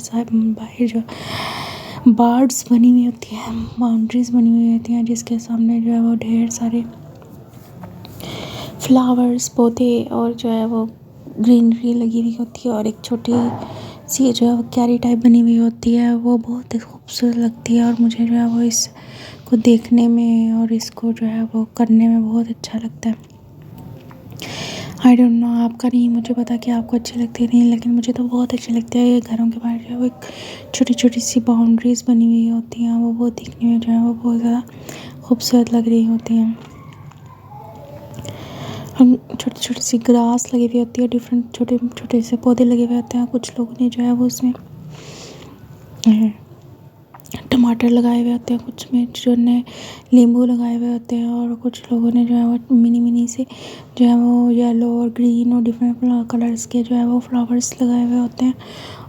Side बाहर जो birds बनी हुई होती है, बाउंड्रीज बनी हुई होती हैं, जिसके सामने जो है वो ढेर सारे फ्लावर्स पौधे और जो है वो ग्रीनरी लगी हुई होती है। और एक छोटी सी जो है वो क्यारी टाइप बनी हुई होती है, वो बहुत ही खूबसूरत लगती है। और मुझे जो है वो इसको देखने में और इसको जो है वो करने में बहुत अच्छा लगता है। आई डोंट नो, आपका नहीं मुझे पता कि आपको अच्छी लगती है नहीं, लेकिन मुझे तो बहुत अच्छी लगती है। ये घरों के बाहर जो है वो एक छोटी छोटी सी बाउंड्रीज बनी हुई होती हैं, वो दिखने में जो है वो बहुत ज़्यादा खूबसूरत लग रही होती हैं। हम छोटी छोटी सी ग्रास लगी हुई होती है, डिफरेंट छोटे छोटे से पौधे लगे हुए होते हैं। कुछ लोगों ने जो है वो उसमें टमाटर लगाए हुए होते हैं, कुछ में जो ने नींबू लगाए हुए होते हैं, और कुछ लोगों ने जो है वो मिनी मिनी से जो है वो येलो और ग्रीन और डिफरेंट कलर्स के जो है वो फ्लावर्स लगाए हुए होते हैं।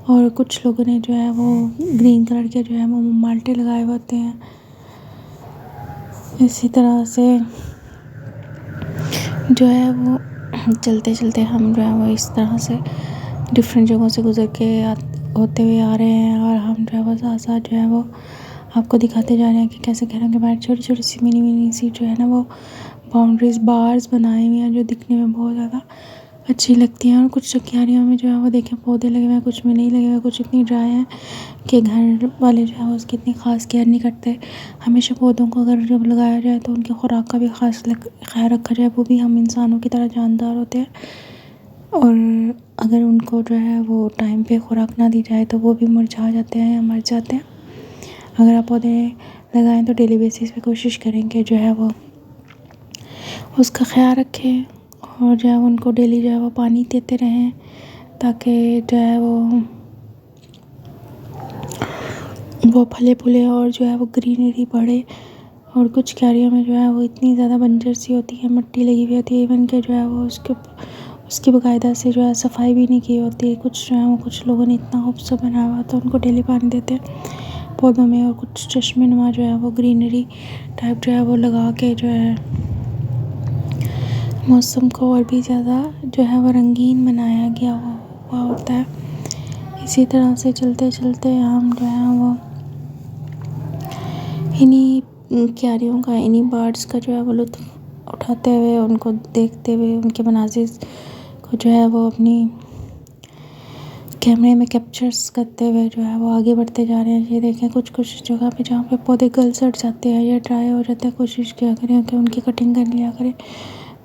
और कुछ लोगों ने जो है वो ग्रीन कलर के जो है वो माल्टे लगाए हुए होते हैं। इसी तरह से जो है वो चलते चलते हम जो है वो इस तरह से डिफरेंट जगहों से गुजर के होते हुए आ रहे हैं, और हम जो है वो साथ साथ जो है वो आपको दिखाते जा रहे हैं कि कैसे घरों के बाहर छोटी छोटी सी मिनी मिनी सी जो है ना वो बाउंड्रीज बार्स बनाए हुए हैं, जो दिखने में बहुत ज़्यादा अच्छी लगती हैं। और कुछ क्यारियों में जो है वो देखें पौधे लगे हुए हैं, कुछ में नहीं लगे हुए, कुछ इतनी ड्राई हैं कि घर वाले जो है वो उसकी इतनी ख़ास केयर नहीं करते। हमेशा पौधों को अगर जब लगाया जाए तो उनकी खुराक का भी ख़ास ख्याल रखा जाए। वो भी हम इंसानों की तरह जानदार होते हैं, और अगर उनको जो है वो टाइम पे खुराक ना दी जाए तो वो भी मुरझा जाते हैं या मर जाते हैं। अगर आप पौधे लगाएं तो डेली बेसिस पे कोशिश करें कि जो है वो उसका ख्याल रखें, और जो है उनको डेली जो है वो पानी देते रहें, ताकि जो है वो फले फूले और जो है वो ग्रीनरी बढ़े। और कुछ क्यारियों में जो है वो इतनी ज़्यादा बंजर सी होती है, मिट्टी लगी हुई होती है, इवन के जो है वो उसकी बाकायदा से जो है सफाई भी नहीं की होती है। कुछ जो है वो कुछ लोगों ने इतना खूबसूरत बनाया हुआ तो उनको डेली पानी देते हैं पौधों में। और कुछ चश्मे-नुमा जो है वो ग्रीनरी टाइप जो है वो लगा के जो है मौसम को और भी ज़्यादा जो है वो रंगीन बनाया गया हुआ होता है। इसी तरह से चलते चलते हम जो है वो इन्हीं क्यारियों का, इन्हीं बर्ड्स का जो है वो लुत्फ़ उठाते हुए, उनको देखते हुए, उनके मनाज़िर को जो है वो अपनी कैमरे में कैप्चर्स करते हुए जो है वो आगे बढ़ते जा रहे हैं। ये देखें कुछ जगह पे जहाँ पे पौधे गल सड़ जाते हैं या ड्राई हो जाते हैं, कोशिश किया करें कि उनकी कटिंग कर लिया करें,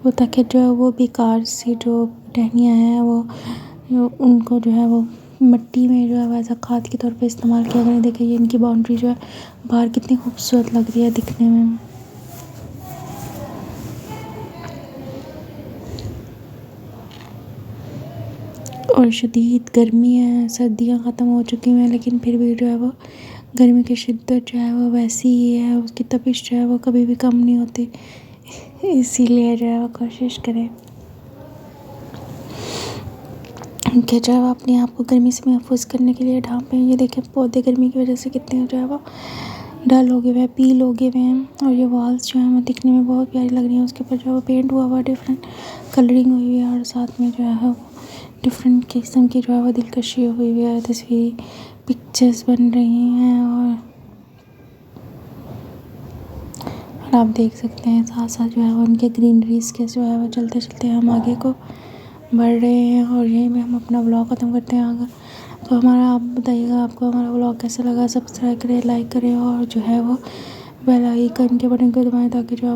वो ताकि जो है वो बेकार सी जो टहनियाँ हैं वो उनको जो है वो मिट्टी में जो है वैसा खाद के तौर पे इस्तेमाल किया करें। देखिए ये इनकी बाउंड्री जो है बाहर कितनी खूबसूरत लग रही है दिखने में। और शदीद गर्मी है, सर्दियाँ ख़त्म हो चुकी हैं, लेकिन फिर भी जो है वो गर्मी की शिद्दत जो है वो वैसी ही है, उसकी तपिश जो है वो कभी भी कम नहीं होती। इसीलिए जो है वो कोशिश करें कि जो है वो अपने आप को गर्मी से महफूज करने के लिए ढाँपें। ये देखें पौधे गर्मी की वजह से कितने जो है वो डल हो गए हुए हैं, पील हो गए हुए हैं। और ये वॉल्स जो है वो दिखने में बहुत प्यारी लग रही हैं, उसके ऊपर जो है वो पेंट हुआ हुआ, डिफरेंट कलरिंग हुई हुई है, और साथ में जो है वो डिफरेंट किस्म की जो है वो दिलकशी हुई हुई है, तस्वीर पिक्चर्स बन रही हैं। और आप देख सकते हैं साथ साथ जो है वो उनके ग्रीनरीज के जो है वो चलते चलते हम आगे को बढ़ रहे हैं। और यहीं पे हम अपना व्लॉग ख़त्म करते हैं। अगर तो हमारा आप बताइएगा आपको हमारा व्लॉग कैसा लगा। सब्सक्राइब करें, लाइक करें, और जो है वो बेल आइकन के बटन को दबाएं ताकि जो है